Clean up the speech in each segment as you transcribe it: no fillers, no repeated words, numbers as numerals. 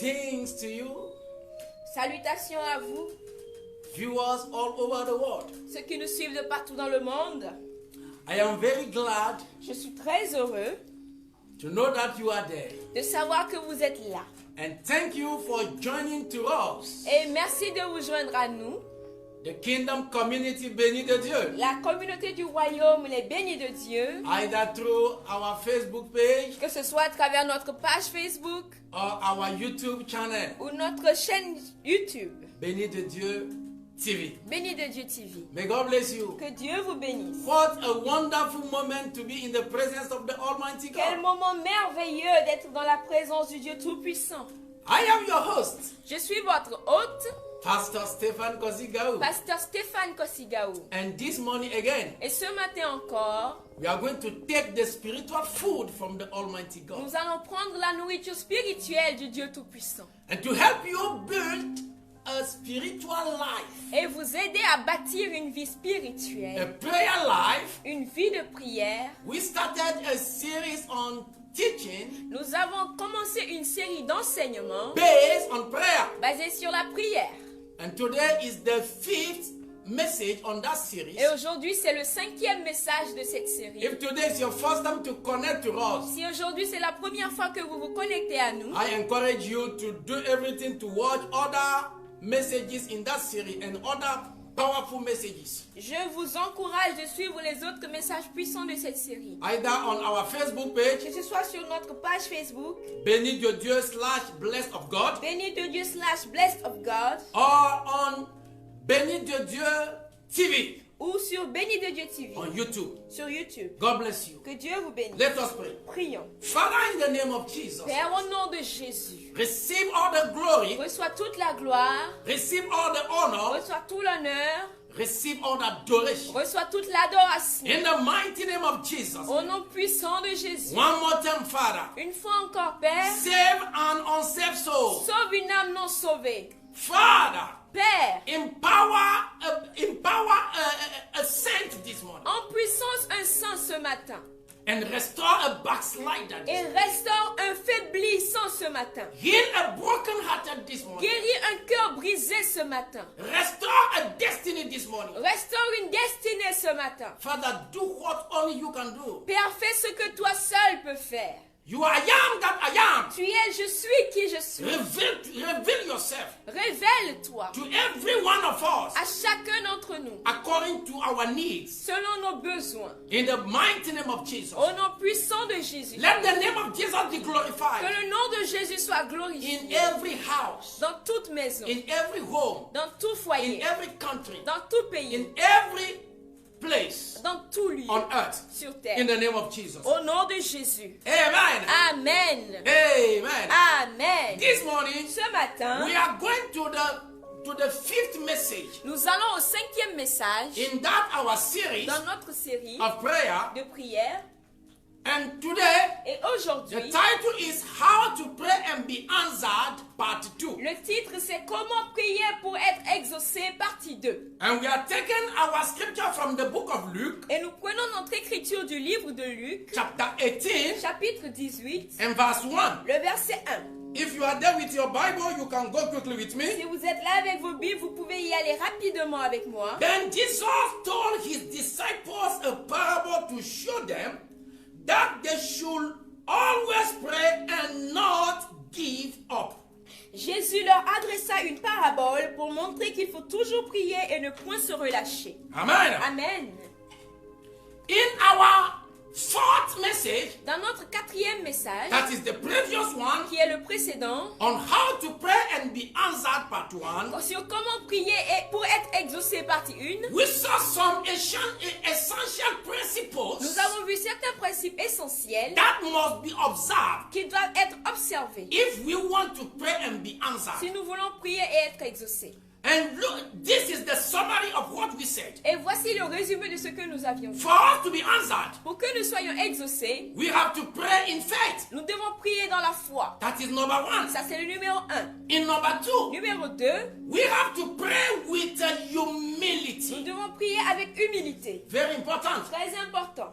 Greetings to you, Salutations à vous, viewers all over the world. ceux qui nous suivent de partout dans le monde. I am very glad Je suis très heureux to know that you are there. de savoir que vous êtes là. And thank you for joining to us, Et merci de vous joindre à nous, the Kingdom Community Béni de Dieu. la communauté du royaume, les bénis de Dieu, Either through our Facebook page que ce soit à travers notre page Facebook or our YouTube channel, ou notre chaîne YouTube, Béni de Dieu TV. Bénis de Dieu TV. May God bless you. Que Dieu vous bénisse. What a wonderful moment to be in the presence of the Almighty Quel God. moment merveilleux d'être dans la présence du Dieu Tout-Puissant. I am your host, Je suis votre hôte, Pastor Stephen Kosigao. Pasteur Stéphane Kosigaou. And this morning again, Et ce matin encore, we are going to take the spiritual food from the Almighty God. nous allons prendre la nourriture spirituelle du Dieu Tout-Puissant And to help you build a spiritual life, et vous aider à bâtir une vie a spirituelle, prayer life, une vie de prière. we started a series on teaching Nous avons commencé une série d'enseignements based on prayer. basée sur la prière. And today is the fifth message on that series. Et aujourd'hui, c'est le 5e message de cette série. If today is your first time to connect to us, Si aujourd'hui, c'est la première fois que vous vous connectez à nous, I encourage you to do everything to watch other messages in that series and other powerful messages. je vous encourage de suivre les autres messages puissants de cette série. Either on our Facebook page, Que ce soit sur notre page Facebook, Béni de Dieu / Blessed of God, Bénis de Dieu / Blessed of God, or on Béni de Dieu TV ou sur Bénis de Dieu TV, on YouTube. sur YouTube. God bless you. Que Dieu vous bénisse. Let us pray. Prions. Father, in the name of Jesus, Père, au nom de Jésus, receive all the glory, reçois toute la gloire, receive all the honor, reçois tout l'honneur, receive all the adoration. reçois toute l'adoration. In the mighty name of Jesus, Au nom puissant de Jésus. one more time, Father, Une fois encore, Père, save an unsaved soul. sauve une âme non sauvée. Father, Père, empower a saint this morning en puissance un saint ce matin. and restore a backslider this Et morning. restaure un faiblissant ce matin. Heal a broken-hearted this morning. Guéris un cœur brisé ce matin. Restore a destiny this morning. Restaure une destinée ce matin. Father, do what only you can do. Père, fais ce que toi seul peux faire. You are I am that I am. Tu es je suis qui je suis. Reveal yourself Révèle-toi to every one of us à chacun d'entre nous according to our needs. selon nos besoins. In the mighty name of Jesus. Au nom puissant de Jésus. Let the name of Jesus be Que glorified le nom de Jésus soit in glorifié every house, dans toute maison, in every home, dans tout in foyer, every country, dans tout pays, in every place dans tout lieu on earth. sur In terre. the name of Jesus. Au nom de Jésus. Amen. Amen. Amen. Amen. This morning Ce matin, we are going to the fifth message nous allons au 5e message in that our series dans notre série of prayer. de prière. And today Et the aujourd'hui, title is How to Pray and Be Answered, Part 2. le titre c'est Comment prier pour être exaucé, partie 2. And we are taking our scripture from the book of Luke, Et nous prenons notre écriture du livre de Luc, chapter 18 chapitre 18, and verse 1. le verset 1. If you are there with your Bible, you can go quickly with Si me. vous êtes là avec vos Bibles, vous pouvez y aller rapidement avec moi. Then Jesus told his disciples a parable to show them that they should always pray and not give up. Jésus leur adressa une parabole pour montrer qu'il faut toujours prier et ne point se relâcher. Amen. Amen. In our fourth message, Dans notre 4e message, that is the previous one, qui est le précédent, on how to pray and be answered, part 1, sur comment prier et pour être exaucé, partie 1, we saw some essential principles nous avons vu certains principes essentiels that must be observed qui doivent être observés if we want to pray and be si answered. nous voulons prier et être exaucés. And look, this is the summary of what we said. Et voici le résumé de ce que nous avions dit. For us to be answered, Pour que nous soyons exaucés, we have to pray in faith. nous devons prier dans la foi. That is number 1. Ça, c'est le numéro 1. In number 2, Numéro 2, we have to pray with nous humility. devons prier avec humilité. Very important. Très important.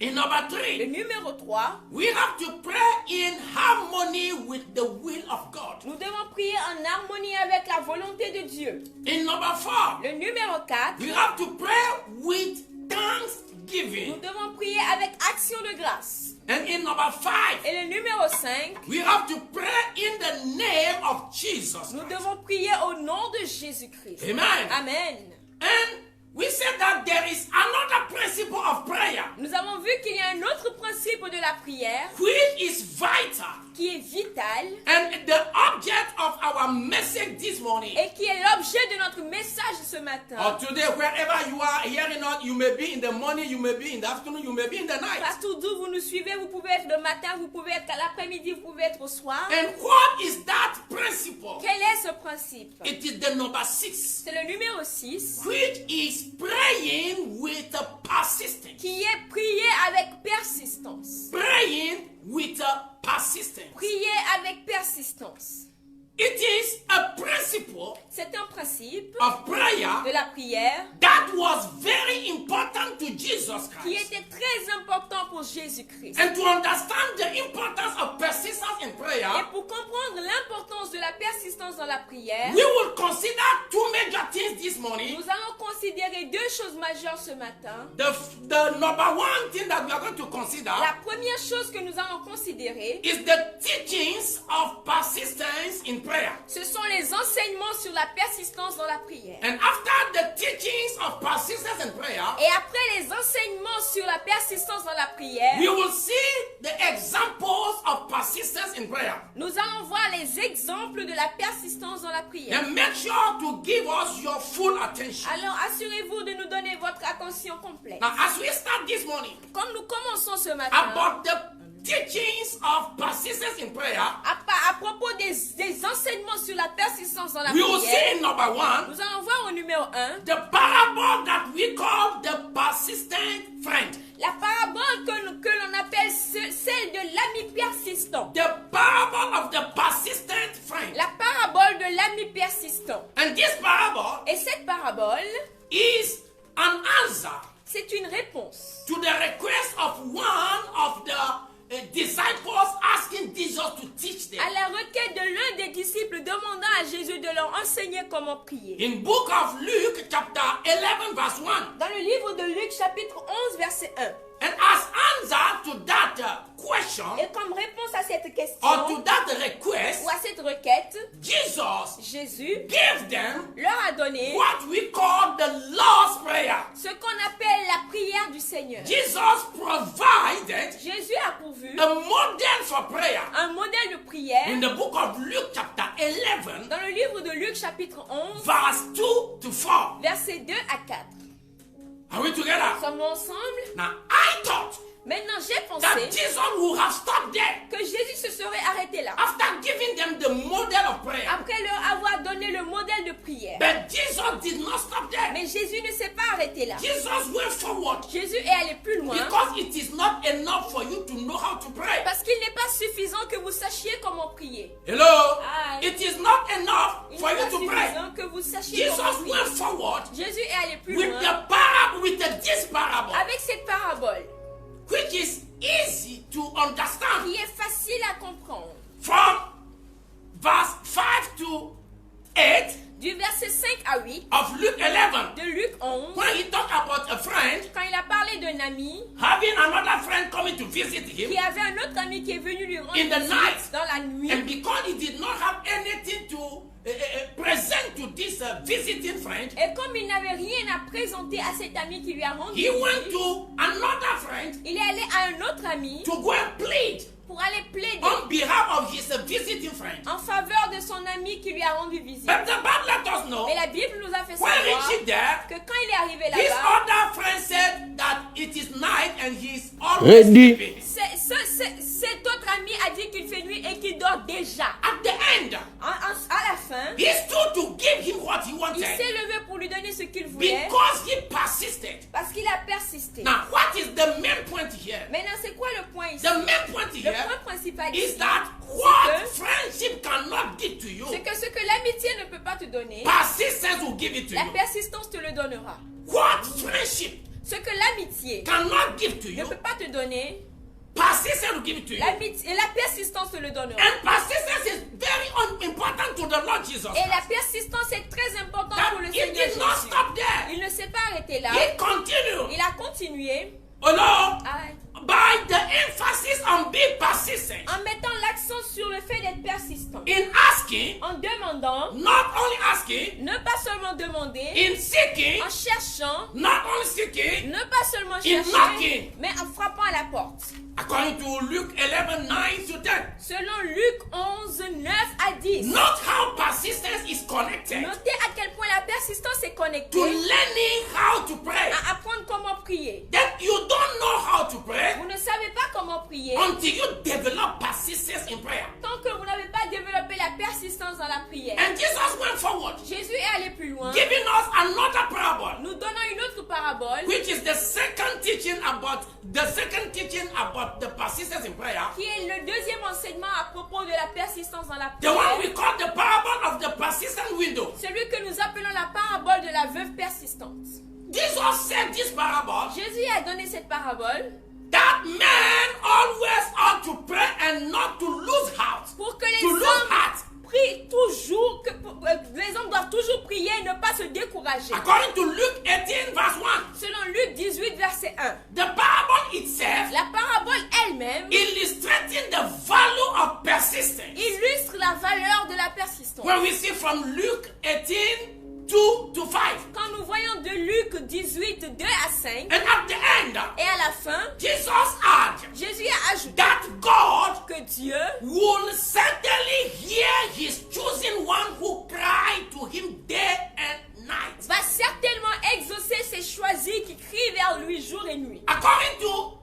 In number Le 3, numéro 3, we have to pray in harmony with the will of God. Nous devons prier en harmonie avec la volonté de Dieu. In number 4, Le numéro 4, we have to pray with nous thanksgiving. devons prier avec action de grâce. And in number 5, Et le numéro 5, we have to pray in the name of Jesus nous Christ. devons prier au nom de Jésus-Christ. Amen. Amen. And we said that there is another principle of prayer Nous avons vu qu'il y a un autre principe de la prière which is vital. qui est vital And the object of our message this morning, et qui est l'objet de notre message ce matin. or today, wherever you are hearing us, you may be in the morning, you may be in the afternoon, you may be in the night. Partout d'où vous nous suivez, vous pouvez être le matin, vous pouvez être à l'après-midi, vous pouvez être au soir. And what is that principle? Quel est ce principe? It is the number 6, C'est le numéro 6 which is praying with a persistence. qui est prier avec persistance. Praying with a persistence. Prier avec persistance. It is a principle C'est un principe of prayer de la prière that was very important to Jesus qui Christ. était très important pour Jésus-Christ. And to understand the importance of persistence in Et prayer, pour comprendre l'importance de la persistance dans la prière, we will consider two major things this morning. nous allons considérer deux choses majeures ce matin. The number one thing that we are going to consider La première chose que nous allons considérer, is the teachings of persistence in prayer. ce sont les enseignements sur la persistance dans la prière. And after the teachings of persistence in prayer, Et après les enseignements sur la persistance dans la prière, we will see the examples of persistence in prayer. nous allons voir les exemples de la persistance dans la prière. And make sure to give us your full attention. Alors assurez-vous de nous donner votre attention complète. Now, as we start this morning Comme nous commençons ce matin, about the teachings of persistence in prayer, à propos des enseignements sur la persistance dans la we will prière, see in number 1 nous allons voir au numéro 1 the parable that we call the persistent friend. la parabole que l'on appelle celle de l'ami persistant. The parable of the persistent friend. La parabole de l'ami persistant. And this parable Et cette parabole, is an answer c'est une réponse to the request of one of the disciples asking Jesus to teach them. à la requête de l'un des disciples demandant à Jésus de leur enseigner comment prier. In book of Luke chapter 11 verse 1. Dans le livre de Luc chapitre 11 verset 1. And as answer to that question, Et comme réponse à cette question or to that request, ou à cette requête, Jesus Jésus gave them leur a donné what we call the Lord's Prayer. ce qu'on appelle la prière du Seigneur. Jesus provided Jésus a pourvu a model for prayer. un modèle de prière In the book of Luke chapter 11, dans le livre de Luc chapitre 11 verse 2 to 4. versets 2 à 4. Are we together? Sommes-nous ensemble? Now, I thought Maintenant j'ai that pensé Jesus would have stopped there que Jésus se serait arrêté là. after giving them the model of prayer. Après leur avoir donné le modèle de prière. But Jesus did not stop there. Mais Jésus ne s'est pas arrêté là. Jesus went forward Jésus est allé plus loin because it is not enough for you to know how to pray. parce qu'il n'est pas suffisant que vous sachiez comment prier. Hello? Aye. It is not enough Il for n'est you pas to pray. suffisant que vous sachiez comment Jesus prier. went forward Jésus est allé plus with loin the parable, with this parable, avec cette parabole which is easy to understand. qui est facile à comprendre. From verse 5 to 8 Du verset 5 à 8 of Luke 11, de Luc 11, when he talked about a friend quand il a parlé d'un ami having another friend coming to visit qui him, avait un autre ami qui est venu lui rendre In the visite night. dans la nuit. and because he did not have anything to present to this visiting friend, Et comme il n'avait rien à présenter à cet ami qui lui a rendu he went visite, to another friend il est allé à un autre ami to go and plead pour aller plaider on behalf of his visiting friend. en faveur de son ami qui lui a rendu visite. But the Bible let us know Mais la Bible nous a fait when savoir reaching there, que quand il est arrivé his là-bas, other friend said that it is night and he's always Ready. sleeping. cet autre ami a dit qu'il fait nuit et qu'il dort déjà. At the end, À la fin, he stood to give him what he il wanted s'est levé pour lui donner ce qu'il voulait because he persisted. parce qu'il a persisté. Now, what is the main point here? Maintenant, c'est quoi le point ici? The main point Le here point principal is ici, that what que- friendship cannot give to you, c'est que ce que l'amitié ne peut pas te donner, persistence will give it to la you. persistance te le donnera. What friendship Ce que l'amitié cannot give to ne you, peut pas te donner, persistence will give it to you. l'amitié et la persistance te le donnera. And persistence is very the Lord Jesus Et la Christ. persistance est très importante That pour le it Seigneur did not Jésus. stop there. Il ne s'est pas arrêté là. It continued. Il a continué Although, à- by the emphasis on being persistent, en mettant l'accent sur le fait d'être persistant. in asking, En demandant, not only asking, ne pas seulement demander, in seeking, en cherchant, not only seeking, ne pas seulement In chercher, knocking. mais en frappant à la porte. according to Luke 11, 9 to 10. Selon Luc 11, 9 à 10. Note how persistence is connected Notez à quel point la persistance est connectée to learning how to pray. à apprendre comment prier. That you don't know how to pray Vous ne savez pas comment prier until you develop persistence in prayer. tant que vous n'avez pas développé la persistance dans la prière. And Jesus went forward, Jésus est allé plus loin, giving us another parable, nous donnant une autre parabole which is the second teaching about the persistence in prayer. qui est le deuxième enseignement à propos de la persistance dans la The one prière. we call the parable of the persistent widow. Celui que nous appelons la parabole de la veuve persistante. Jesus said this parable Jésus a donné cette parabole that men always ought to pray and not to lose heart. pour que les To lose hommes heart. prient toujours, les hommes doivent toujours prier et ne pas se décourager. According to Luke 18 verse 1, Selon Luc 18, verset 1. the parable itself La parabole elle-même illustrating the value of persistence. illustre la valeur de la persistance. When we see from Luke 18, 2 to 5. Quand nous voyons de Luc 18, 2 à 5, And at the end, et à la fin, Jesus added Jésus a ajouté that God que Dieu will certainly hear his chosen one who cry to him day and night. va certainement exaucer ses choisis qui crient vers lui jour et nuit. According to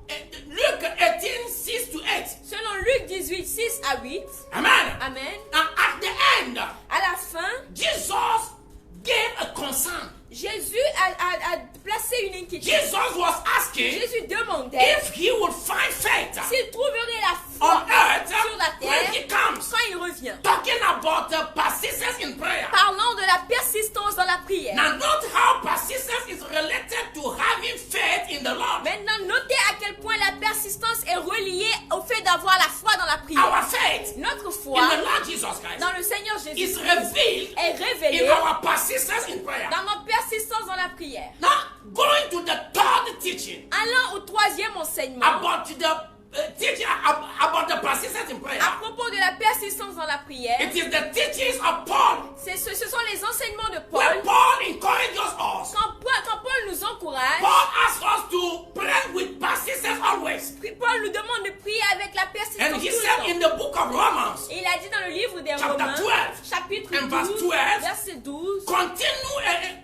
Luke 18, 6 to 8. Selon Luc 18, 6 à 8, Amen. Amen, And at the end, à la fin, Jesus gave a concern. Jésus a placé une inquiétude. Jesus was asking Jésus demandait if he would find faith s'il trouverait la on foi earth sur la when he terre comes. quand il revient. Talking about the persistence in prayer. Parlons de la persistance dans la prière. Now note how persistence is related to having faith in the Lord. Maintenant, notez à quel point la persistance est reliée au fait d'avoir la foi dans la prière. Our faith Notre in foi the Lord Jesus Christ dans le Seigneur is Jésus revealed est in révélée our persistence in prayer. dans notre persistance dans la prière. Now, going to the third teaching Allant au troisième enseignement about the teaching about the persistence in prayer. à propos de la persistance dans la prière, It is the teachings of Paul. ce sont les enseignements de When Paul. Paul encourages us, Quand Paul nous encourage, Paul asks us to pray with persistence always. Paul nous demande de prier avec la And persistance he tout le said temps. in the book of Romans, Et il a dit dans le livre des Chapter Romains, 12, chapitre and verse 12, 12, verset 12,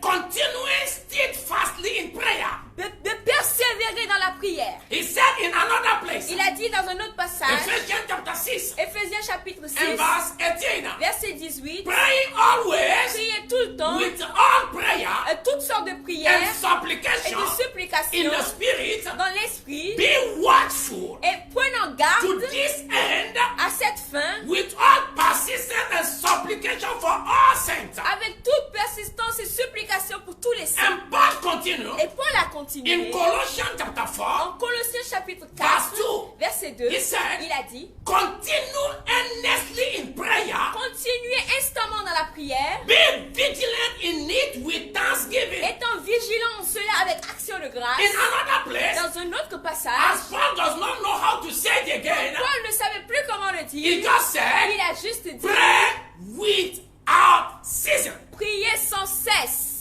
continuing steadfastly in prayer. de persévérer dans la prière. He said in another place, Il a dit dans un autre passage, Ephesians chapter 6, Éphésiens chapitre 6, and verse 18, verset 18, praying always priez tout le temps, with all prayer toutes sortes de and prières et supplication de in supplications the Spirit, dans l'esprit, be watchful et prenant to garde this end à cette fin, with all persistence and supplication for all saints. avec toute persistance et supplication pour tous les saints. And Paul continued Et Paul a in continué Colossians chapter 4, en Colossiens chapitre verse 4, 2. verset 2, He said, il a dit, continue earnestly in prayer, continuez instamment dans la prière, be vigilant in it with thanksgiving. étant vigilant en cela avec action de grâce. In another place, Dans un autre passage, as Paul does not know how to say it again, Paul ne savait plus comment le he dire. just said, Il a juste dit, pray without ceasing. priez sans cesse.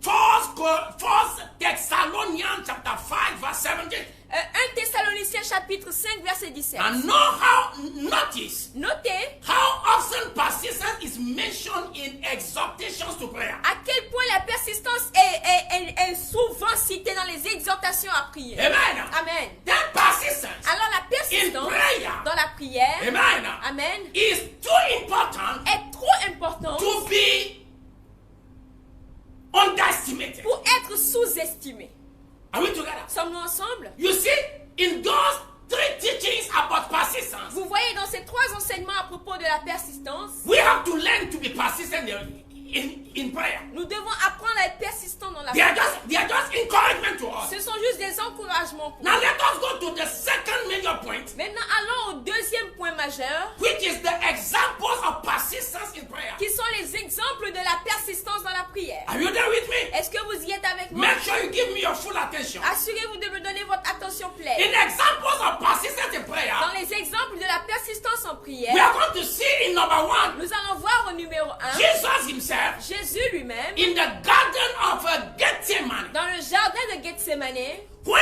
First Thessalonians chapter 5 verse 17. 1 Thessaloniciens chapitre 5 verset 17. And notice Notez how often persistence is mentioned in exhortations to prayer. à quel point la persistance est souvent citée dans les exhortations à prier. Amen. Amen. That persistence Alors la in persistance prayer, dans la prière, amen, Amen, is too important est trop importante to be underestimated. pour être sous-estimée. Are we together? Sommes-nous ensemble? You see, in those three teachings about persistence, Vous voyez dans ces trois enseignements à propos de la persistance, we have to learn to be persistent in prayer. nous devons apprendre à être persistants dans la They are prière. just encouragement to us. Ce sont juste des encouragements pour Now nous. let us go to the second major point, Maintenant, allons au deuxième point majeur, which is the examples of persistence in prayer. qui sont année, when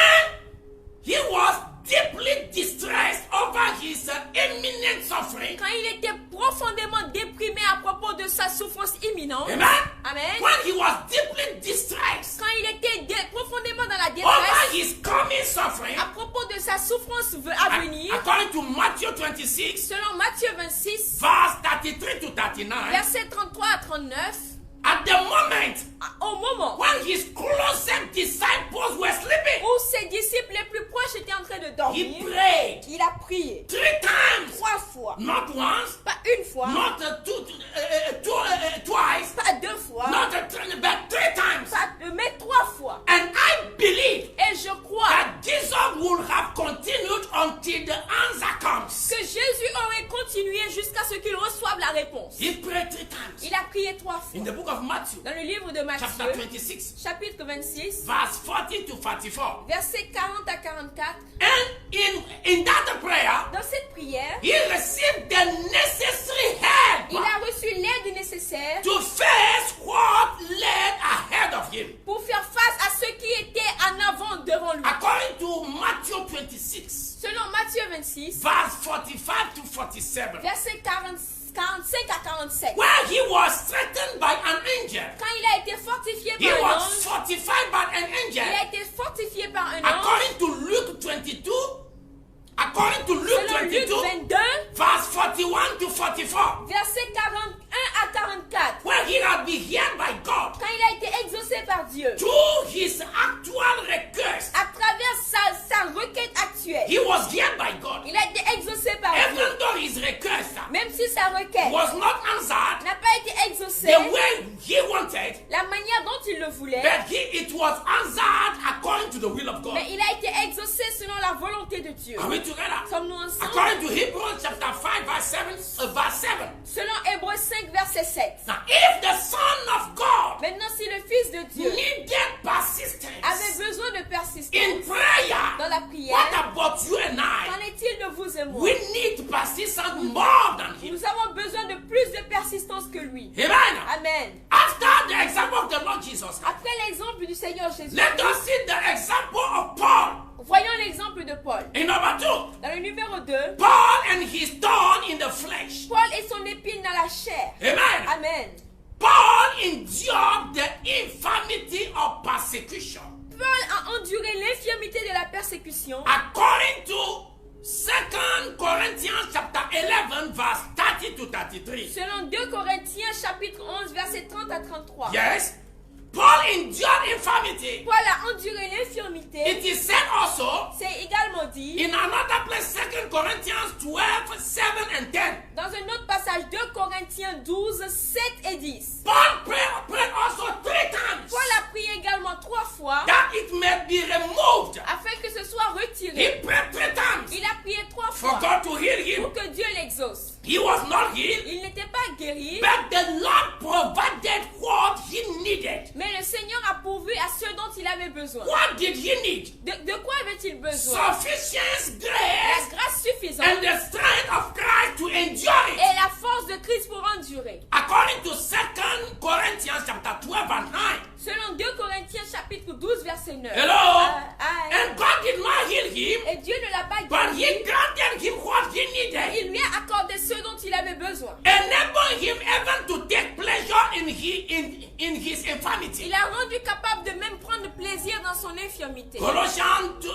he was deeply distressed over his imminent suffering, quand il était profondément déprimé à propos de sa souffrance imminente, amen, amen, when he was deeply distressed quand il était profondément dans la over détresse, his coming suffering, à propos de sa souffrance à venir, according to Matthew 26, selon Matthieu 26, verse 33 to 39, versets 33 à 39, at the moment au moment when his closest disciples were sleeping, où ses disciples les plus proches étaient en train de he dormir, prayed il a prié 3 times, 3 fois, not once, pas une fois, not twice, pas 2 fois, not but 3 times. mais 3 fois. And I believe Et je crois that Jesus would have continued until the answer comes. que Jésus aurait continué jusqu'à ce qu'il reçoive la réponse. He prayed 3 times. Il a prié 3 In fois. the book of Matthew, Dans le livre de chapter Matthieu, 26, chapitre 26, verse 40 to 44. versets 40 à 44, And in that prayer, dans cette prière, he received the necessary help il a reçu l'aide nécessaire to face what lay ahead of him. pour faire face à ce qui était en avant devant lui. According to Matthew 26, Selon Matthieu 26, verse 45 to 47, versets 45 à 47, where he was threatened by an angel. quand il a été fortifié He par un was ange, fortified by an il a angel. été fortifié par un ange, According to Luke 22, according to Luke selon Luc 22, 22, verse 41 to 44, versets 41 à 44, where he had been heard by God quand il a été exaucé par Dieu, through his actual request. à travers sa requête actuelle, He was heard by God. il a été exaucé par Dieu, Even though his request même si sa requête was not answered n'a pas été exaucée the way he wanted, la manière dont il le voulait, but it was answered according to the will of God. mais il a été exaucé selon la volonté de Dieu. Are we together? Sommes-nous ensemble? According to Hebrews chapter 5 verse 7. Selon Hébreux 5, verset 7. Now if the Son of God Maintenant, si le Fils de Dieu needed persistence avait besoin de in persistance prayer, dans la what prière, about you and qu'en I? est-il de vous et moi? We need persistence more than him. Nous avons besoin de plus de persistance que lui. Amen. Amen. After the example of the Lord Jesus, Après l'exemple du Seigneur Jésus, let us see the example of Paul. voyons l'exemple de Paul. In number 2, Dans le numéro 2, Paul and his thorn in the flesh. Paul et son épine dans la chair. Amen. Amen. Paul endured the infirmity of persecution. Paul a enduré l'infirmité de la persécution. According to 2 Corinthians chapter 11 verse 30 to 33. Selon 2 Corinthiens chapitre 11 verset 30 à 33. Yes. Paul endured infirmity. Paul a enduré l'infirmité. It is said also C'est également dit in another place 2 Corinthians 12, 7 and 10. dans un autre passage 2 Corinthiens 12, 7 et 10. Paul prayed also 3 times Paul a prié également 3 fois that it may be removed. afin que ce soit He retiré. prayed 3 times Il a prié 3 for fois God to heal him. pour que Dieu l'exauce. He was not healed, Il n'était pas guéri, but the Lord provided what he needed. mais le Seigneur a pourvu à ce dont il avait besoin. What did he need? De quoi avait-il besoin? Sufficient La grace grâce suffisante and the strength of Christ to endure it. et la force de Christ pour endurer. According to 2 Corinthians chapter 12 and 9. Selon 2 Corinthiens chapitre 12 verset 9. Hello? Ah, And God did not heal him, et Dieu ne l'a pas but guéri. he granted him what he needed, Il lui a accordé ce dont il avait besoin. enabling him even to take pleasure in his infirmity. Il a rendu capable de même prendre plaisir dans son infirmité. Colossians 2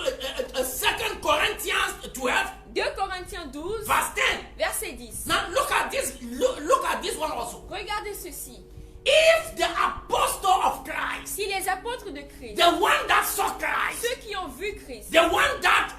Corinthians 12 2 Corinthiens 12 verse 10. verset 10. Now look at this. Look at this one also. Regardez ceci. If the apostle of Christ, Si les apôtres de Christ, the one that saw Christ, ceux qui ont vu Christ, the one that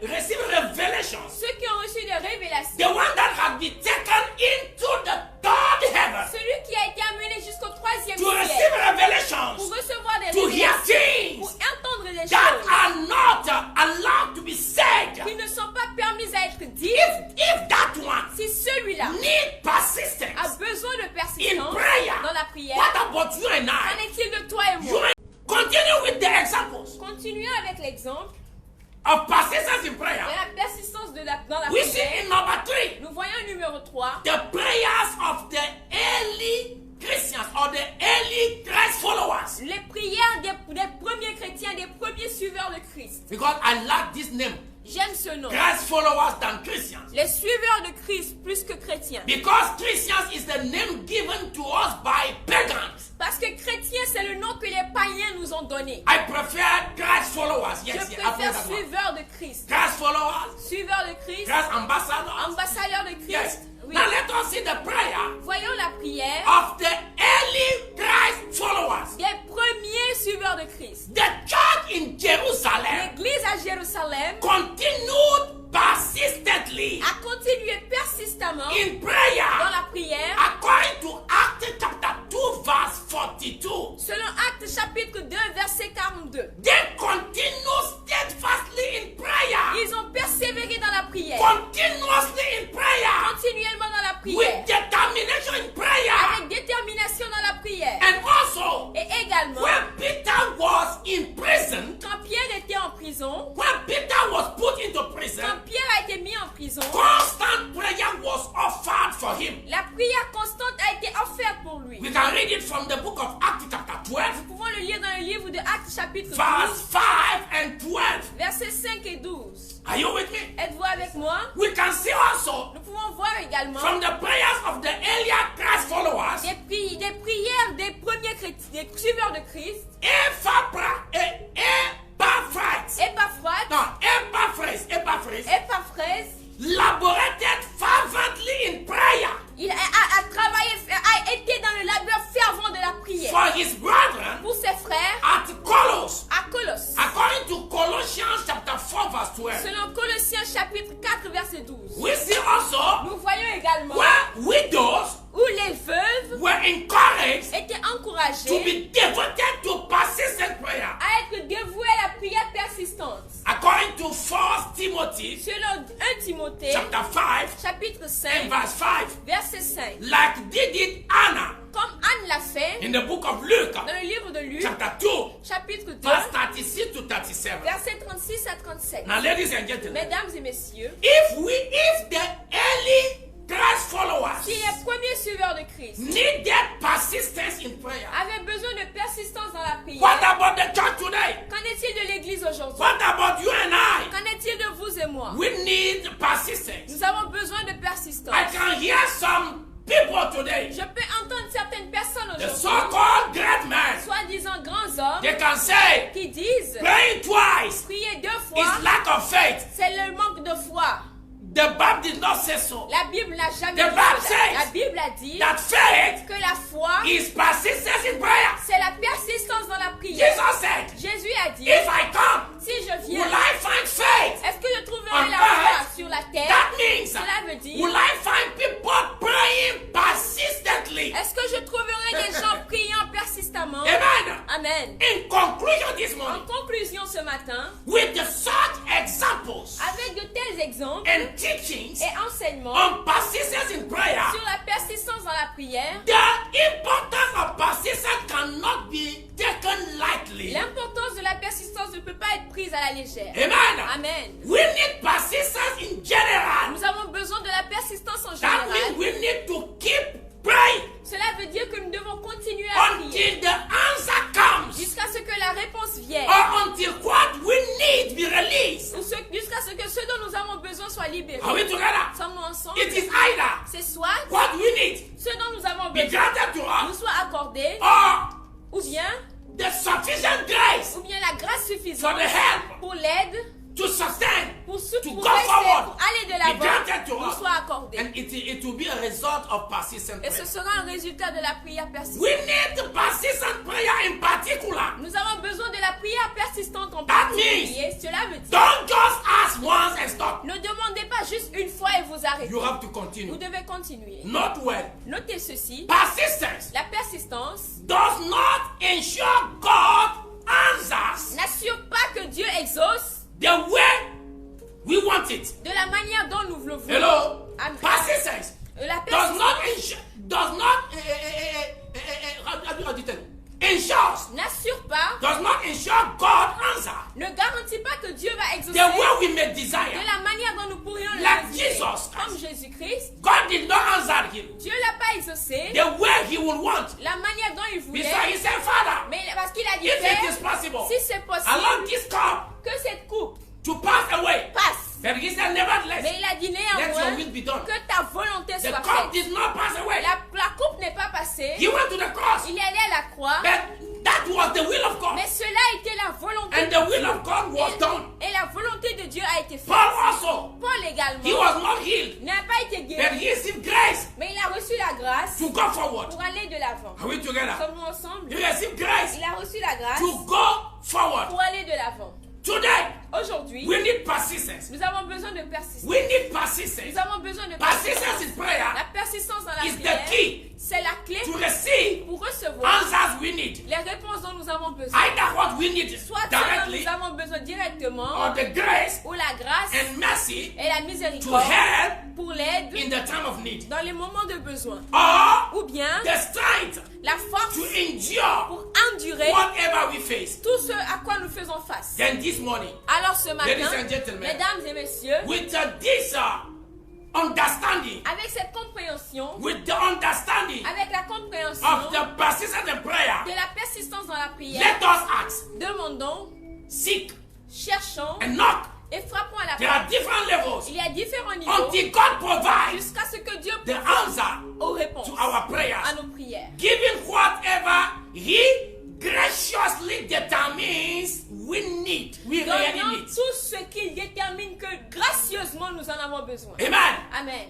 received revelations, ceux qui ont reçu des révélations, the one that had been taken into the third heaven celui qui a été amené jusqu'au 3e to receive ciel pour revelations, recevoir des to hear révélations, things pour entendre des that choses are not allowed to be said. qui ne sont pas permises à être dites, If that one si celui-là need a persistence besoin de in persistance prayer, dans la prière, what about you and qu'en I? est-il de toi et You moi? continue with the examples Continuons avec l'exemple of persistence in de prayer. la persistance dans la We see prière. in number 3 Nous voyons numéro 3, the prayers of the early Christians or the early Christ followers. les prières des premiers chrétiens, des premiers premiers suiveurs de Christ. Because I like this name. J'aime ce nom. Christ followers than Christians. Les suiveurs de Christ plus que chrétiens. Because Christians is the name given to us by pagans. Parce que chrétien, c'est le nom que les païens nous ont donné. I prefer Christ followers. Je Yes, préfère suiveurs de Christ. Christ followers. Suiveurs de Christ. Christ ambassadors. Ambassadeurs de Christ. Yes. Oui. Now let us see the prayer Voyons la prière of the early Christ followers. des premiers suiveurs de Christ. The church in Jerusalem L'église à Jérusalem continued persistently a continué persistamment in dans prayer la prière. according to Acts chapter 2 verse 42. Selon Actes chapitre 2 verset 42. They continue steadfastly in prayer, Ils ont persévéré dans la prière. continuously in prayer, Continuellement dans la prière. with determination in prayer. Avec détermination dans la prière. And also, Et également, when Peter was in prison, quand Pierre était en prison, when Peter was put into prison, quand Pierre a été mis en prison, constant prayer was offered for him. la prière constante a été offerte pour lui. We can read it from the book of Acts chapter 12, Nous pouvons le lire dans le livre de Actes chapitre 12, verse 5 and 12. versets 5 et 12. Are you with me? Êtes-vous avec moi? We can see also Nous pouvons voir également from the prayers of the earlier Christ followers, des prières des premiers chrétiens, des suiveurs de Christ, Épaphras, laborated fervently in prayer il a travaillé, a été dans le labeur fervent de la prière for his brethren pour ses frères at Colossus, à Colosse. according to Colossians chapter 4 verse 12. Selon Colossiens chapitre 4 verset 12. We see also Nous voyons également where widows où les veuves were encouraged étaient to encouragées be devoted to persistent prayer, à être dévouées à la prière persistante. according to 1 Timothy Selon 1 Timothée chapter 5 chapitre and 5 verse 5, verset 5. like did it Anna Comme Anne l'a fait in the book of Luke dans le livre de Luc chapter 2 chapitre 2 verse 36 to 37. verset 36 à 37. Now ladies and gentlemen, Mesdames et messieurs, if the early Christ followers si les premiers suiveurs de Christ needed persistence in prayer, avaient besoin de persistance dans la what prière, about the church today? qu'en est-il de l'église aujourd'hui? What about you and I? Qu'en est-il de vous et moi? We need persistence. Nous avons besoin de persistance. I can hear some people today, Je peux entendre certaines personnes the aujourd'hui, so-called great men, soi-disant grands hommes, they can say qui disent praying twice prier 2 is fois, lack of faith. c'est le manque de foi. The Bible did not say so. La Bible n'a jamais The dit Bible cela. says La Bible a dit That faith que la foi, is persistence in prayer. c'est la persistance dans la prière. Jesus said, Jésus a dit, if I come, si je viens, will I find faith? est-ce que je trouverai On la foi earth? sur la terre? That means, Cela veut dire, will I find people praying persistently? est-ce que je trouverai des gens priant persistamment? Amen. Amen. In conclusion this En morning, conclusion ce matin, with the such examples avec de tels exemples and teachings et enseignements on persistence in prayer, sur la persistance dans la prière, the importance of persistence cannot be taken lightly. l'importance de la persistance ne peut pas être prise à la légère. Amen. Amen. We need persistence in general. Nous avons besoin de la persistance en That means général. we need to keep praying Cela veut dire que nous devons continuer à prier until the answer comes, jusqu'à ce que la réponse vienne. or until what we need be released. Ou jusqu'à ce que ce dont nous avons besoin soit libéré. Are we together? Sommes-nous ensemble? It is either C'est soit what we need ce dont nous avons be besoin granted to nous us, soit accordé, or ou bien the sufficient grace la grâce for suffisante the help pour l'aide, to sustain, pour to pour go rester, forward, pour aller de be l'avant, granted to nous us. soit accordé. And it will be a result of persistent Et ce prayer. sera un résultat de la prière persistante. We need persistent prayer in particular. Nous avons besoin de la prière persistante en That particulier. Cela veut dire, Don't just ask once and stop. ne demandez pas juste une fois et vous arrêtez. You have to Vous continue. devez continuer. Not well. Notez ceci, Persistence la persistance does not ensure God answers n'assure pas que Dieu exauce the way we want it. de la manière dont nous le voulons. Hello? Amen. Persistence La does persistance not ensure, how do you tell me? Ensures, n'assure pas, does not ensure God answer ne garantit pas que Dieu va exaucer the way we may de desire. la manière dont nous pourrions le Like désirer. Jesus. Comme Jésus-Christ, God did not answer him Dieu l'a pas exaucé the way he would want. la manière dont il voulait, Because he said, Father, mais parce qu'il a a dit, if Père, it is possible, si c'est allow possible, this cup que cette coupe to pass away. passe. But he said, nevertheless, Mais il a dit let your néanmoins will be done. que ta volonté The soit cup faite. did not pass away. La coupe n'est pas passée. He went to the cross. Il est allé à la croix. But that was the will of God. Mais cela était la volonté And de the will Dieu. of God was done. Et la volonté de Dieu a été faite. Paul also, Paul he également was not healed, n'a pas été but guéri. he received grace Mais il a reçu la grâce to go forward. pour aller de l'avant. Are we together? Sommes-nous ensemble? He received grace Il a reçu la grâce to go forward. pour aller de l'avant. Today, Aujourd'hui, we need persistence. nous avons besoin de persistance. We need persistence. Nous avons besoin de Persistence persistance. in prayer La persistance dans la is the prière, key c'est la clé to receive pour recevoir answers we need. les réponses dont nous avons besoin. Either what we need Soit ce dont directly nous avons besoin directement, or the grace ou la grâce and mercy et la to miséricorde help pour l'aide in the time of need. dans les moments de besoin. Or Ou bien the strength la force to endure pour endurer whatever we face. tout ce à quoi nous faisons face. Then this morning, Alors ce ladies matin, and gentlemen, mesdames et messieurs, with this understanding, avec cette compréhension, with the understanding avec la compréhension of the persistence in prayer, de la persistance dans la prière, let us ask, demandons, seek, cherchons and knock. et frappons à la There are porte. different levels Il y a différents niveaux until God provides jusqu'à ce que Dieu the provide answer aux réponses to our prayers. à nos prières. Giving whatever He graciously determines we need, we really Donnant need. tout ce qu'il détermine que gracieusement nous en avons besoin. Amen. Amen.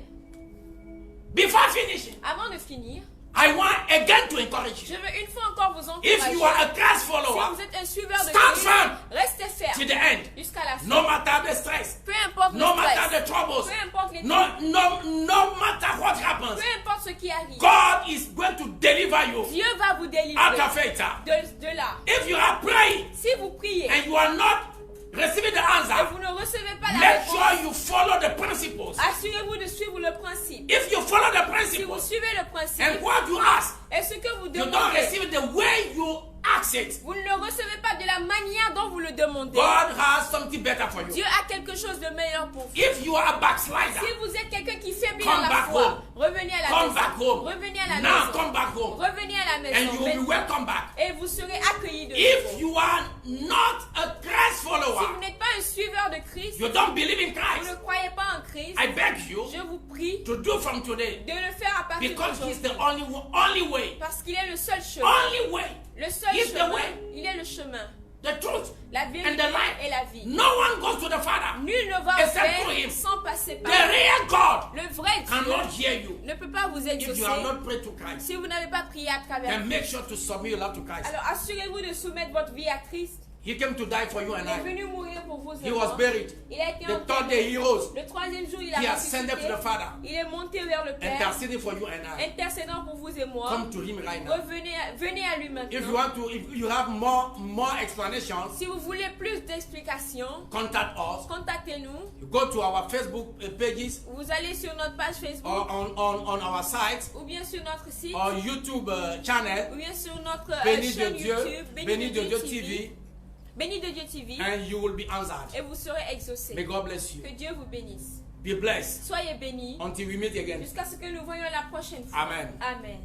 Before finishing, Avant de finir, I want again to encourage je you. veux une fois encore vous If you encourager. are a Christ Si follower, vous êtes un suiveur de stand Christ, firm restez to ferme the end. jusqu'à la fin. No matter the stress, Peu importe le no matter stress, the troubles, peu importe les no matter what happens, peu importe ce qui arrive, God is going to deliver you Dieu va vous out délivrer of it. de là. If you are praying Si vous priez and you are not receiving the et answer, vous ne recevez pas la make réponse, sure you follow the principles. assurez-vous de suivre le principe. If you follow the Si vous principles suivez le principe and what you ask, et ce que vous you don't demandez, receive it the way you ask it, vous ne le recevez pas de la manière dont vous le demandez. God has something better for you. Dieu a quelque chose de meilleur pour vous. If you are a backslider, Si vous êtes quelqu'un qui faiblit Come dans la back foi, home. revenez à la come maison. back home. Revenez à la Now maison. come back home Revenez à la and maison. you will be Maintenant. welcome back. Et vous serez accueillis de If nouveau. you are not a Christ Si vous follower, n'êtes pas un suiveur de Christ, you don't believe in vous Christ, ne croyez pas en Christ, I beg you je vous prie to do from today de le faire à partir because He's d'aujourd'hui. the only way. Parce qu'il est le seul chemin. Only way. Le seul He's the chemin, way. il est le chemin. The truth La and vérité the life. et la vie. No one goes to the Father. Nul ne va au Except for Père him. sans passer The par real God le vrai cannot Dieu. hear you Ne peut pas vous if exaucer you have not prayed to Christ. si vous n'avez pas prié à travers. Then make sure to submit your life to Christ. Alors assurez-vous de soumettre votre vie à Christ. He came to die for you and Il est I. venu mourir pour vous et He moi. was buried. Il a été The third day enterré. he rose, Le troisième jour, il a He ascended ressuscité. to the Father, Il est monté vers le Père, interceding for you and I. intercédant pour vous et moi. Come to Him right now. Venez à lui If you maintenant. want to, if you have more explanations, Si vous voulez plus d'explications, contact us. contactez-nous. You go to our Facebook pages Vous allez sur notre page Facebook or on our site ou bien sur notre site or YouTube channel, ou bien sur notre Béni de chaîne Dieu, YouTube Béni de Dieu TV, Béni de Dieu TV, and you will be answered. et vous serez exaucés. May God bless you. Que Dieu vous bénisse. Be blessed Soyez bénis until we meet again. jusqu'à ce que nous voyions la prochaine fois. Amen. Amen.